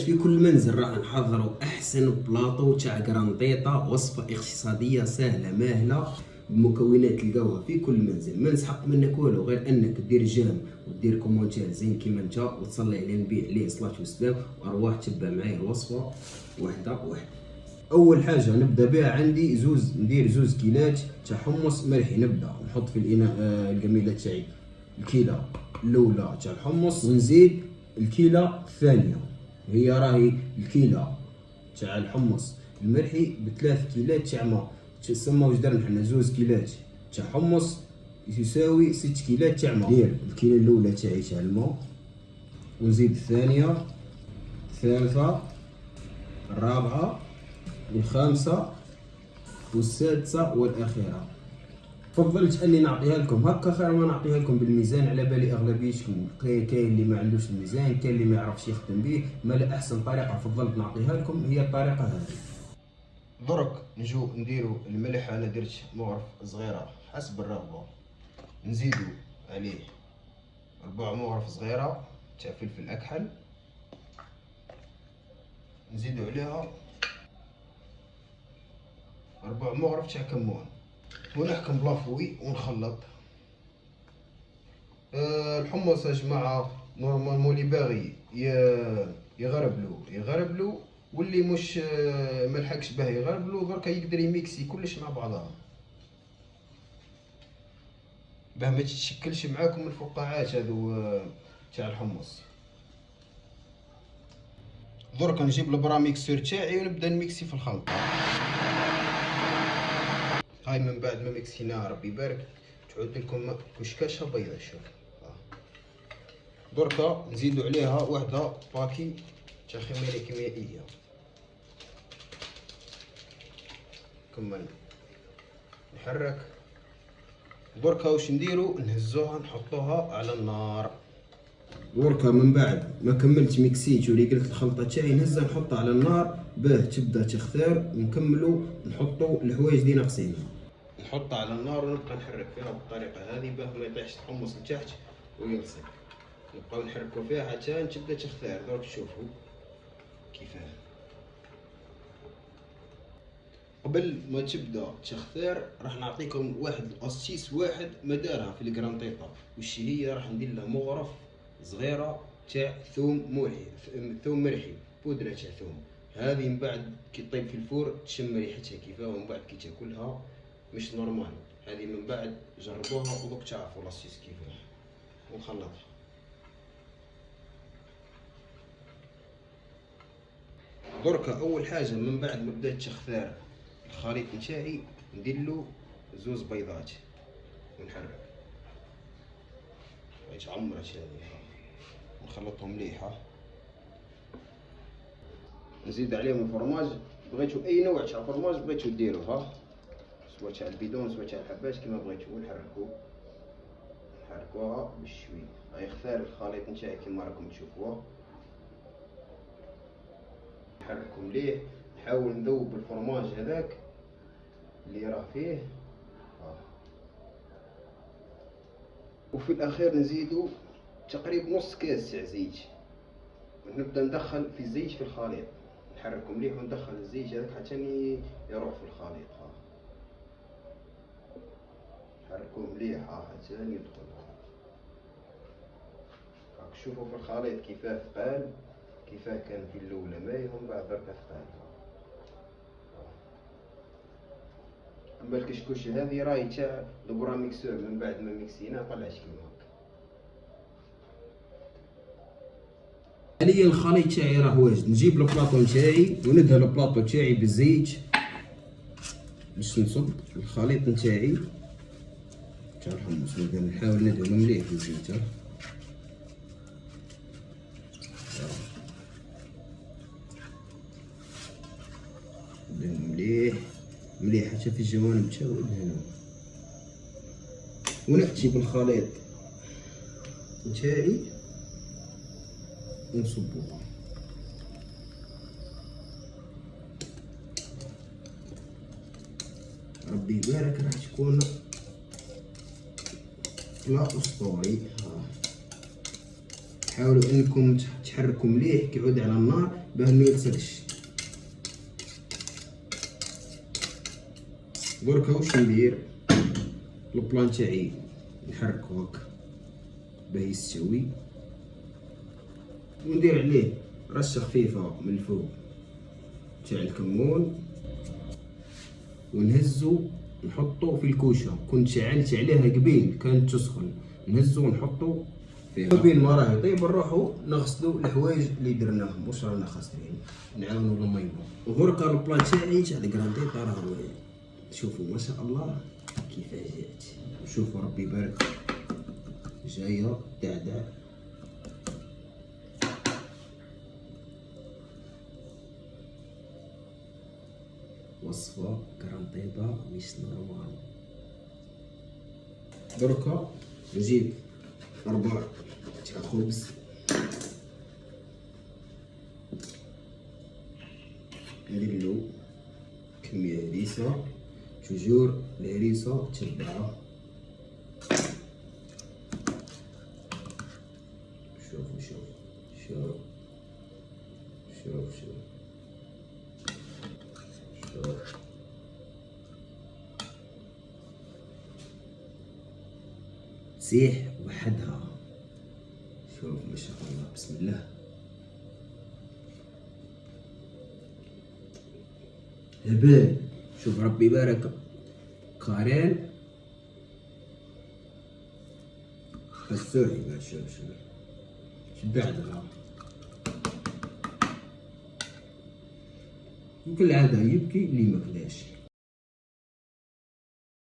في كل منزل راح نحضروا احسن بلاطو تاع قرنطيطه، وصفه اقتصاديه سهله ماهله بمكونات تلقاوها في كل منزل. ما نسحق منك والو غير انك دير جيم ودير كومونتير زين كيما انت وتصلي على النبي عليه الصلاه والسلام، وارواح تبع معايا الوصفه واحده واحده. اول حاجه نبدا بها عندي ندير زوز كيلات تاع حمص ملحي. نبدا نحط في الاناء القميله تاعي الكيله الاولى تاع الحمص، ونزيد الكيله الثانيه. هي راهي الكيله تاع الحمص الملحي بثلاث كيلات تاع ماء. تسمى واش درنا حنا؟ زوز كيلات تاع حمص يساوي 6 كيلات تاع ماء. ندير الكيله الاولى تاعي تاع الماء، ونزيد الثانيه، الثالثه، الرابعه، الخامسه، والسادسه والاخيره. فضلت اني نعطيها لكم هكا خير ما نعطيها لكم بالميزان، على بالي اغلبيتكم كاين اللي ما عندوش الميزان، كاين اللي ما يعرفش يخدم به. ما لا احسن طريقه فضلت نعطيها لكم هي الطريقه هذه. درك نجو نديرو الملح. انا درت مغرف صغيره حسب الرغبه، نزيدو عليه ربع مغرف صغيره تاع فلفل اكحل، نزيدو عليها ربع مغرف تاع كمون، ونحكم بلافوي ونخلط. الحمص يا جماعه نورمالمون اللي باغي يغربلو، واللي مش ملحقش باه يغربلو دركا يقدر يميكسي كلش مع بعضها باه ما تتشكلش معاكم الفقاعات هذو تاع الحمص. دركا نجيب البراميكسور تاعي ونبدا نميكسي في الخلطه. هاي من بعد ما ميكسيناها ربي يبارك تعود لكم كشكاشه بيضاء. شوف دركا نزيدو عليها وحده باكي تاع خميره كيميائيه. كمل نحرك. دركا واش نديرو؟ نهزوها نحطوها على النار. دركا من بعد ما كملت ميكسيت ولي قلت الخلطه تاعي نهزها نحطها على النار باه تبدا تختار، ونكملو نحطو الحوايج اللي ناقصينها. نحطها على النار ونبقى نحرك فيها بالطريقه هذه باه ما يطيحش الحمص لتحت ويلصق. نبقاو نحركو فيها حتى تبدا تختار. درك شوفوا كيفاه. قبل ما تبدا تختار راح نعطيكم واحد الاسيس واحد ما دارها في القرنطيطه. وش هي؟ راح ندير لها مغرف صغيره تاع ثوم مرحي، بودره تاع ثوم. هذه من بعد كي طيب في الفور تشم ريحتها كيفاه، ومن بعد كي تاكلها مش نورمال. هذه من بعد جربوها ودوك تعرفوا الاسيس كيفاه. ونخلطها. دركا اول حاجه من بعد ما بدات تختار الخليط نتاعي ندير له زوز بيضات ونحرك. باش عمرت هذه نخلطهم مليحه. نزيد عليهم الفرماج. بغيتو اي نوع تاع فرماج بغيتو ديروه، سواء تاع البيدون سواء تاع الحباش كيما بغيتو. نحركوها بشوي. هاي اختار الخليط نتاعي كيما راكم تشوفوه. نحركو مليح. نحاول نذوب الفرماج هذاك اللي راه فيه. وفي الاخير نزيدو تقريبا نص كاس تاع زيت، ونبدا ندخل في الزيت في الخليط. نحركو مليح وندخل الزيت هذاك حتى يروح في الخليط. نحركوه مليح حتى يدخل. راك شوفوا في الخليط كيفاه ثقال، كيفاه كان في الاولى ماي ومن بعد دركا ثقال. اما الكشكوش هذه راهي تاع البرا ميكسور من بعد ما ميكسينا طلعت كيما هكا. حاليا الخليط تاعي راه واجد. نجيب البلاطو نتاعي وندهن البلاطو تاعي بالزيت باش نصب الخليط نتاعي تاع الحمص. نحاول ندهنو مليح بالزيت. مليح حتى في الجوانب تاعو ندهنو. ونأتي بالخليط نتاعي ونصبوها. ربي يبارك راح تكون لا اسطوري. حاولوا انكم تحركوا مليح كيعود على النار باه ما يلصقش. دركا واش ندير؟ البلان تاعي نحركو هكا باه يستوي، وندير عليه رشه خفيفه من الفوق تاع الكمون، ونهزو نحطو في الكوشه. كنت شعلت عليها قبيل كانت تسخن، نهزو ونحطو فيها. بين ما راه يطيب نروحو نغسلو الحوايج اللي درناهم واش رانا خاسرين، نعاونو الميمون. ودركا البلان تاعي تاع الكرانديطا راه شوفوا ما شاء الله كيفاه جات. شوفوا ربي يبارك جايه دعدع. وصفة كرانطيطة مش نورمال. دركا نجيب 4 تاع خبز، نديرلو كمية هريسة، توجور الهريسة تبعها. شوفوا شوف شوف شوف شوف شوف تسيح وحدها. شوف ما شاء الله بسم الله. هبال. شوف ربي يبارك كارين السوري. شوف شبعتها. وكالعادة يبكي اللي ما كلاش.